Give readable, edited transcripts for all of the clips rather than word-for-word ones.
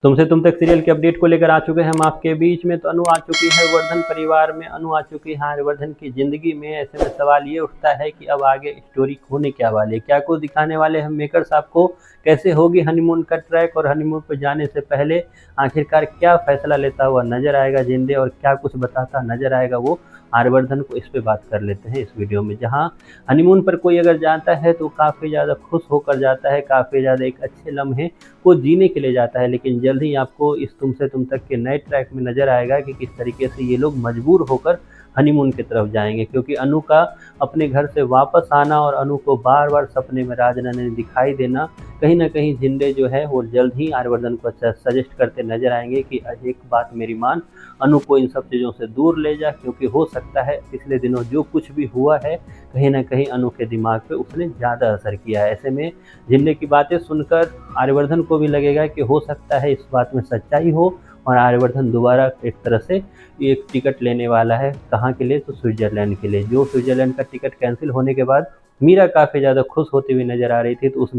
तुमसे तुम तक सीरियल के अपडेट को लेकर आ चुके हैं हम आपके बीच में। तो अनु आ चुकी है वर्धन परिवार में, अनु आ चुकी है आर्यवर्धन की ज़िंदगी में। ऐसे में सवाल ये उठता है कि अब आगे स्टोरी होने क्या वाली है, क्या कुछ दिखाने वाले हम मेकर्स आपको, कैसे होगी हनीमून का ट्रैक, और हनीमून पर जाने से पहले आखिरकार क्या फैसला लेता हुआ नजर आएगा जिंदे, और क्या कुछ बताता नजर आएगा वो आर्यवर्धन को। इस पे बात कर लेते हैं इस वीडियो में। जहां हनीमून पर कोई अगर जाता है तो काफ़ी ज़्यादा खुश होकर जाता है, काफ़ी ज़्यादा एक अच्छे लम्हे को जीने के लिए जाता है, लेकिन जल्द ही आपको इस तुमसे तुम तक के नए ट्रैक में नज़र आएगा कि किस तरीके से ये लोग मजबूर होकर हनीमून की तरफ जाएंगे। क्योंकि अनु का अपने घर से वापस आना और अनु को बार बार सपने में राजनंदिनी दिखाई देना, कहीं ना कहीं जिंदे जो है वो जल्द ही आर्यवर्धन को सजेस्ट करते नजर आएंगे कि एक बात मेरी मान, अनु को इन सब चीज़ों से दूर ले जा, क्योंकि हो सकता है पिछले दिनों जो कुछ भी हुआ है कहीं ना कहीं अनु के दिमाग पे उसने ज़्यादा असर किया है। ऐसे में जिंदे की बातें सुनकर आर्यवर्धन को भी लगेगा कि हो सकता है इस बात में सच्चाई हो, और आर्यवर्धन दोबारा एक तरह से एक टिकट लेने वाला है। कहाँ के लिए? तो स्विट्जरलैंड के लिए। जो स्विट्जरलैंड का टिकट कैंसिल होने के बाद मीरा काफ़ी ज़्यादा खुश होती हुई नज़र आ रही थी, तो उस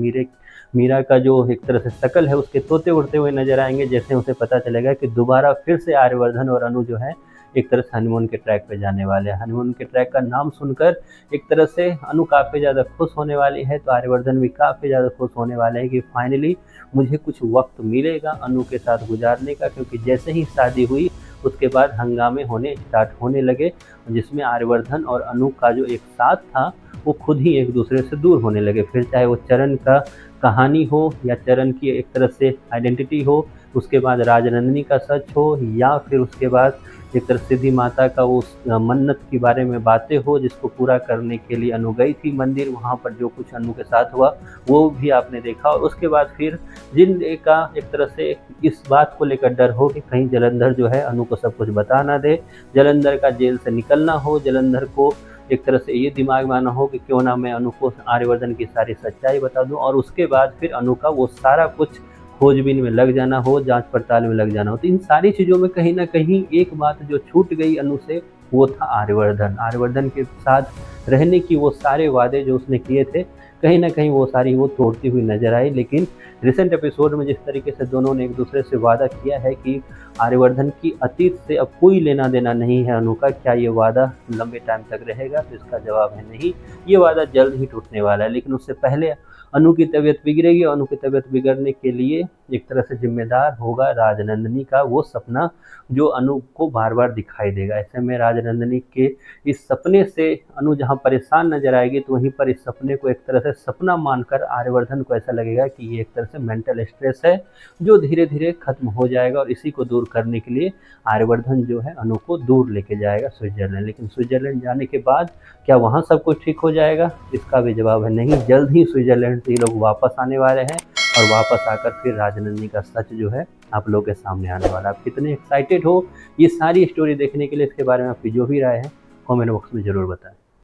मीरा का जो एक तरह से शकल है उसके तोते उड़ते हुए नजर आएंगे, जैसे उसे पता चलेगा कि दोबारा फिर से आर्यवर्धन और अनु जो है एक तरह से हनीमून के ट्रैक पे जाने वाले हैं। हनीमून के ट्रैक का नाम सुनकर एक तरह से अनु काफ़ी ज़्यादा खुश होने वाली है, तो आर्यवर्धन भी काफ़ी ज़्यादा खुश होने वाले हैं कि फाइनली मुझे कुछ वक्त मिलेगा अनु के साथ गुजारने का। क्योंकि जैसे ही शादी हुई उसके बाद हंगामे होने स्टार्ट होने लगे, जिसमें आर्यवर्धन और अनु का जो एक साथ था वो खुद ही एक दूसरे से दूर होने लगे। फिर चाहे वो चरण का कहानी हो या चरण की एक तरह से आइडेंटिटी हो, उसके बाद राजनंदिनी का सच हो, या फिर उसके बाद एक तरह सिद्धि माता का उस मन्नत के बारे में बातें हो जिसको पूरा करने के लिए अनु गई थी मंदिर, वहाँ पर जो कुछ अनु के साथ हुआ वो भी आपने देखा। और उसके बाद फिर जिंदे का एक तरह से इस बात को लेकर डर हो कि कहीं जलंधर जो है अनु को सब कुछ बता ना दे, जलंधर का जेल से निकलना हो, जलंधर को एक तरह से ये दिमाग में आना हो कि क्यों ना मैं अनु को आर्यवर्धन की सारी सच्चाई बता दूं, और उसके बाद फिर अनु का वो सारा कुछ खोजबीन में लग जाना हो, जांच पड़ताल में लग जाना हो। तो इन सारी चीज़ों में कहीं ना कहीं एक बात जो छूट गई अनु से वो था आर्यवर्धन। आर्यवर्धन के साथ रहने की वो सारे वादे जो उसने किए थे कहीं ना कहीं वो सारी वो तोड़ती हुई नजर आई। लेकिन रिसेंट एपिसोड में जिस तरीके से दोनों ने एक दूसरे से वादा किया है कि आर्यवर्धन की अतीत से अब कोई लेना देना नहीं है अनु का, क्या ये वादा लंबे टाइम तक रहेगा? तो इसका जवाब है नहीं, ये वादा जल्द ही टूटने वाला है। लेकिन उससे पहले अनु की तबीयत बिगड़ेगी, अनु की तबीयत बिगड़ने के लिए एक तरह से जिम्मेदार होगा राजनंदिनी का वो सपना जो अनु को बार बार दिखाई देगा। ऐसे में राजनंदिनी के इस सपने से अनु जहाँ परेशान नजर आएगी, तो वहीं पर इस सपने को एक तरह से सपना मानकर आर्यवर्धन को ऐसा लगेगा कि ये एक तरह से मेंटल स्ट्रेस है जो धीरे धीरे खत्म हो जाएगा, और इसी को दूर करने के लिए आर्यवर्धन जो है अनु को दूर लेके जाएगा स्विट्जरलैंड। लेकिन स्विट्जरलैंड जाने के बाद क्या वहाँ सब कुछ ठीक हो जाएगा? इसका भी जवाब है नहीं। जल्द ही स्विट्जरलैंड से ये लोग वापस आने वाले हैं, और वापस आकर फिर राजनंदिनी का सच जो है आप लोगों के सामने आने वाला। आप कितने एक्साइटेड हो ये सारी स्टोरी देखने के लिए? इसके बारे में आपकी जो भी राय है कमेंट बॉक्स में ज़रूर बताएं।